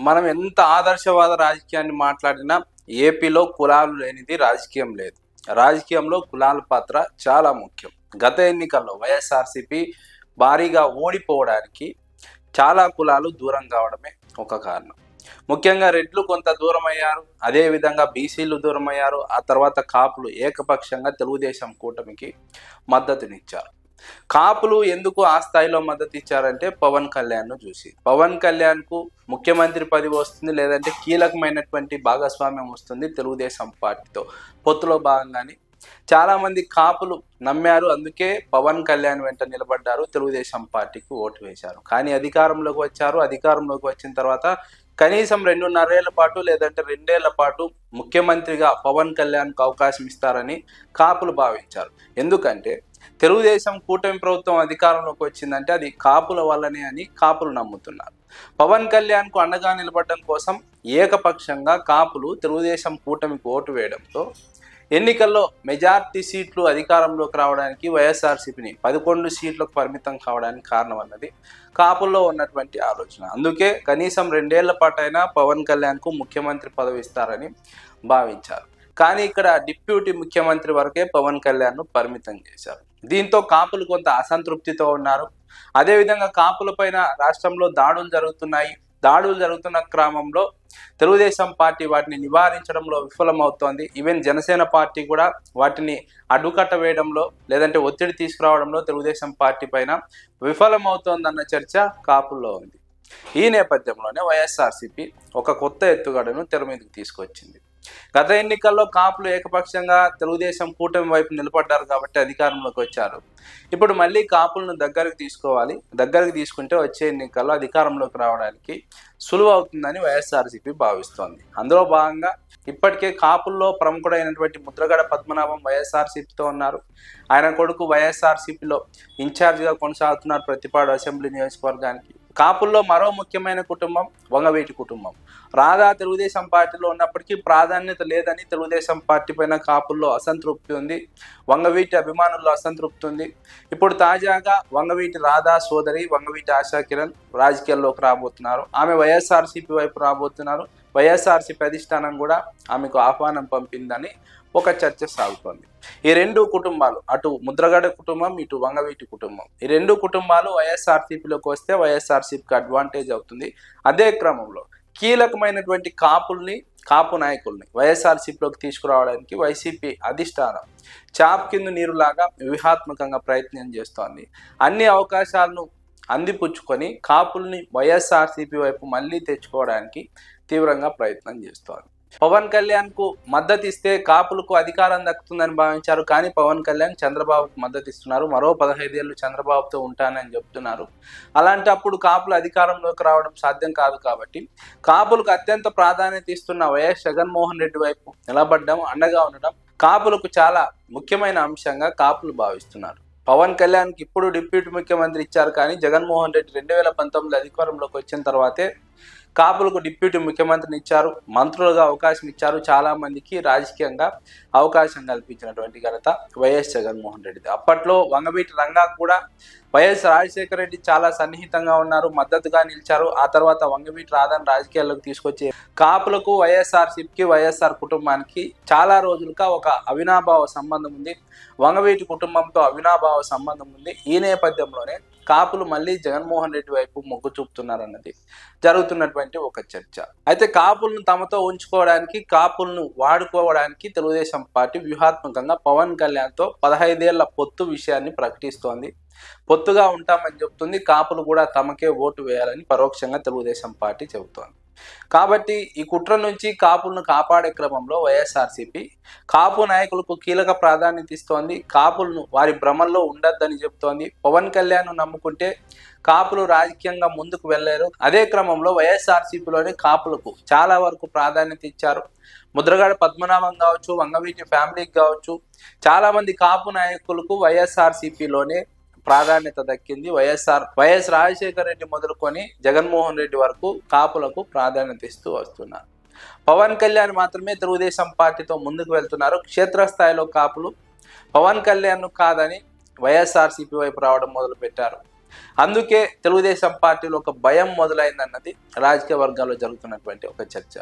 మనం ఎంత ఆదర్శవాద రాజకీయాన్ని మాట్లాడినా ఏపీలో కులాలు లేనిది రాజకీయం లేదు. రాజకీయంలో కులాల పాత్ర చాలా ముఖ్యం. గత ఎన్నికల్లో వైఎస్ఆర్సీపీ భారీగా ఓడిపోవడానికి చాలా కులాలు దూరం కావడమే ఒక కారణం. ముఖ్యంగా రెడ్లు కొంత దూరం అయ్యారు, అదేవిధంగా బీసీలు దూరం అయ్యారు. ఆ తర్వాత కాపులు ఏకపక్షంగా తెలుగుదేశం కూటమికి మద్దతునిచ్చారు. కాపులు ఎందుకు ఆ స్థాయిలో మద్దతు ఇచ్చారంటే పవన్ కళ్యాణ్ను చూసి. పవన్ కళ్యాణ్కు ముఖ్యమంత్రి పదవి వస్తుంది, లేదంటే కీలకమైనటువంటి భాగస్వామ్యం వస్తుంది తెలుగుదేశం పార్టీతో పొత్తులో భాగంగానే చాలామంది కాపులు నమ్మారు. అందుకే పవన్ కళ్యాణ్ వెంట నిలబడ్డారు, తెలుగుదేశం పార్టీకి ఓటు వేశారు. కానీ అధికారంలోకి వచ్చారు. అధికారంలోకి వచ్చిన తర్వాత కనీసం 2.5 ఏళ్ల పాటు లేదంటే 2 ఏళ్ల పాటు ముఖ్యమంత్రిగా పవన్ కళ్యాణ్కు అవకాశం ఇస్తారని కాపులు భావించారు. ఎందుకంటే తెలుగుదేశం కూటమి ప్రభుత్వం అధికారంలోకి వచ్చిందంటే అది కాపుల వల్లనే అని కాపులు నమ్ముతున్నారు. పవన్ కళ్యాణ్కు అండగా నిలబడడం కోసం ఏకపక్షంగా కాపులు తెలుగుదేశం కూటమికి ఓటు వేయడంతో ఎన్నికల్లో మెజార్టీ సీట్లు అధికారంలోకి రావడానికి వైఎస్ఆర్సీపీని 11 సీట్లకు పరిమితం కావడానికి కారణం అన్నది కాపుల్లో ఉన్నటువంటి ఆలోచన. అందుకే కనీసం 2 ఏళ్ల పాటైనా పవన్ కళ్యాణ్కు ముఖ్యమంత్రి పదవి ఇస్తారని భావించారు. కానీ ఇక్కడ డిప్యూటీ ముఖ్యమంత్రి వరకే పవన్ కళ్యాణ్ను పరిమితం చేశారు. దీంతో కాపులు కొంత అసంతృప్తితో ఉన్నారు. అదేవిధంగా కాపుల పైన రాష్ట్రంలో దాడులు జరుగుతున్నాయి. దాడులు జరుగుతున్న క్రమంలో తెలుగుదేశం పార్టీ వాటిని నివారించడంలో విఫలమవుతోంది. ఈవెన్ జనసేన పార్టీ కూడా వాటిని అడ్డుకట్ట వేయడంలో లేదంటే ఒత్తిడి తీసుకురావడంలో తెలుగుదేశం పార్టీ పైన విఫలమవుతోందన్న చర్చ కాపుల్లో ఉంది. ఈ నేపథ్యంలోనే వైఎస్ఆర్సీపీ ఒక కొత్త ఎత్తుగడను తెర మీదకి తీసుకొచ్చింది. గత ఎన్నికల్లో కాపులు ఏకపక్షంగా తెలుగుదేశం కూటమి వైపు నిలబడ్డారు కాబట్టి అధికారంలోకి వచ్చారు. ఇప్పుడు మళ్ళీ కాపులను దగ్గరకు తీసుకోవాలి. దగ్గరకు తీసుకుంటే వచ్చే ఎన్నికల్లో అధికారంలోకి రావడానికి సులువు అవుతుందని వైఎస్ఆర్సీపీ భావిస్తోంది. అందులో భాగంగా ఇప్పటికే కాపుల్లో ప్రముఖుడైనటువంటి ముద్రగడ పద్మనాభం వైఎస్ఆర్సీపీతో ఉన్నారు. ఆయన కొడుకు వైఎస్ఆర్సీపీలో ఇన్ఛార్జిగా కొనసాగుతున్నారు ప్రతిపాడు అసెంబ్లీ నియోజకవర్గానికి. కాపుల్లో మరో ముఖ్యమైన కుటుంబం వంగవీటి కుటుంబం. రాధా తెలుగుదేశం పార్టీలో ఉన్నప్పటికీ ప్రాధాన్యత లేదని తెలుగుదేశం పార్టీ పైన కాపుల్లో అసంతృప్తి ఉంది. వంగవీటి అభిమానుల్లో అసంతృప్తి ఉంది. ఇప్పుడు తాజాగా వంగవీటి రాధా సోదరి వంగవీటి ఆశా కిరణ్ రాజకీయాల్లోకి రాబోతున్నారు. ఆమె వైఎస్ఆర్సీపీ వైపు రాబోతున్నారు. వైఎస్ఆర్సీపీ అధిష్టానం కూడా ఆమెకు ఆహ్వానం పంపిందని ఒక చర్చ సాగుతోంది. ఈ రెండు కుటుంబాలు, అటు ముద్రగడ కుటుంబం, ఇటు వంగవీటి కుటుంబం, ఈ రెండు కుటుంబాలు వైఎస్ఆర్సీపీలోకి వస్తే వైఎస్ఆర్సీపీకి అడ్వాంటేజ్ అవుతుంది. అదే క్రమంలో కీలకమైనటువంటి కాపు నాయకుల్ని వైఎస్ఆర్సీపీలోకి తీసుకురావడానికి వైసీపీ అధిష్టానం చాప్ కింద నీరులాగా వ్యూహాత్మకంగా ప్రయత్నం చేస్తోంది. అన్ని అవకాశాలను అందిపుచ్చుకొని కాపుల్ని వైఎస్ఆర్సీపీ వైపు మళ్ళీ తెచ్చుకోవడానికి తీవ్రంగా ప్రయత్నం చేస్తోంది. పవన్ కళ్యాణ్కు మద్దతు ఇస్తే కాపులకు అధికారం దక్కుతుందని భావించారు. కానీ పవన్ కళ్యాణ్ చంద్రబాబుకు మద్దతు ఇస్తున్నారు. మరో 15 ఏళ్ళు చంద్రబాబుతో ఉంటానని చెప్తున్నారు. అలాంటప్పుడు కాపులు అధికారంలోకి రావడం సాధ్యం కాదు. కాబట్టి కాపులకు అత్యంత ప్రాధాన్యత ఇస్తున్న వైఎస్ జగన్మోహన్ రెడ్డి వైపు నిలబడడం, అండగా ఉండడం కాపులకు చాలా ముఖ్యమైన అంశంగా కాపులు భావిస్తున్నారు. పవన్ కళ్యాణ్కి ఇప్పుడు డిప్యూటీ ముఖ్యమంత్రి ఇచ్చారు. కానీ జగన్మోహన్ రెడ్డి 2019 అధికారంలోకి వచ్చిన తర్వాతే కాపులకు డిప్యూటీ ముఖ్యమంత్రిని ఇచ్చారు, మంత్రులుగా అవకాశం ఇచ్చారు. చాలా మందికి రాజకీయంగా అవకాశం కల్పించినటువంటి ఘనత వైఎస్ జగన్మోహన్ రెడ్డిది. అప్పట్లో వంగవీటి రంగా కూడా వైఎస్ రాజశేఖర రెడ్డి చాలా సన్నిహితంగా ఉన్నారు, మద్దతుగా నిలిచారు. ఆ తర్వాత వంగవీటి రాధాను రాజకీయాల్లోకి తీసుకొచ్చి కాపులకు వైఎస్ఆర్సీపీకి వైఎస్ఆర్ కుటుంబానికి చాలా రోజులుగా ఒక అవినాభావ సంబంధం ఉంది. వంగవీటి కుటుంబంతో అవినాభావ సంబంధం ఉంది. ఈ నేపథ్యంలోనే కాపులు మళ్ళీ జగన్మోహన్ రెడ్డి వైపు మొగ్గు చూపుతున్నారన్నది జరుగుతున్నటువంటి ఒక చర్చ. అయితే కాపులను తమతో ఉంచుకోవడానికి, కాపులను వాడుకోవడానికి తెలుగుదేశం పార్టీ వ్యూహాత్మకంగా పవన్ కళ్యాణ్తో 15 ఏళ్ల పొత్తు విషయాన్ని ప్రకటిస్తోంది. పొత్తుగా ఉంటామని చెబుతుంది. కాపులు కూడా తమకే ఓటు వేయాలని పరోక్షంగా తెలుగుదేశం పార్టీ చెబుతోంది. కాబట్టి ఈ కుట్ర నుంచి కాపులను కాపాడే క్రమంలో వైఎస్ఆర్సీపీ కాపు నాయకులకు కీలక ప్రాధాన్యత ఇస్తోంది. కాపులను వారి భ్రమల్లో ఉండొద్దని చెబుతోంది. పవన్ కళ్యాణ్ నమ్ముకుంటే కాపులు రాజకీయంగా ముందుకు వెళ్ళారు. అదే క్రమంలో వైఎస్ఆర్సీపీలోని కాపులకు చాలా వరకు ప్రాధాన్యత ఇచ్చారు. ముద్రగడ పద్మనాభం కావచ్చు, వంగవీటి ఫ్యామిలీకి కావచ్చు, చాలా మంది కాపు నాయకులకు వైఎస్ఆర్సీపీలోనే ప్రాధాన్యత దక్కింది. వైఎస్ రాజశేఖర రెడ్డి మొదలుకొని జగన్మోహన్ రెడ్డి వరకు కాపులకు ప్రాధాన్యత ఇస్తూ వస్తున్నారు. పవన్ కళ్యాణ్ మాత్రమే తెలుగుదేశం పార్టీతో ముందుకు వెళ్తున్నారు. క్షేత్రస్థాయిలో కాపులు పవన్ కళ్యాణ్ కాదని వైఎస్ఆర్సీపీ వైపు రావడం మొదలుపెట్టారు. అందుకే తెలుగుదేశం పార్టీలో ఒక భయం మొదలైందన్నది రాజకీయ వర్గాల్లో జరుగుతున్నటువంటి ఒక చర్చ.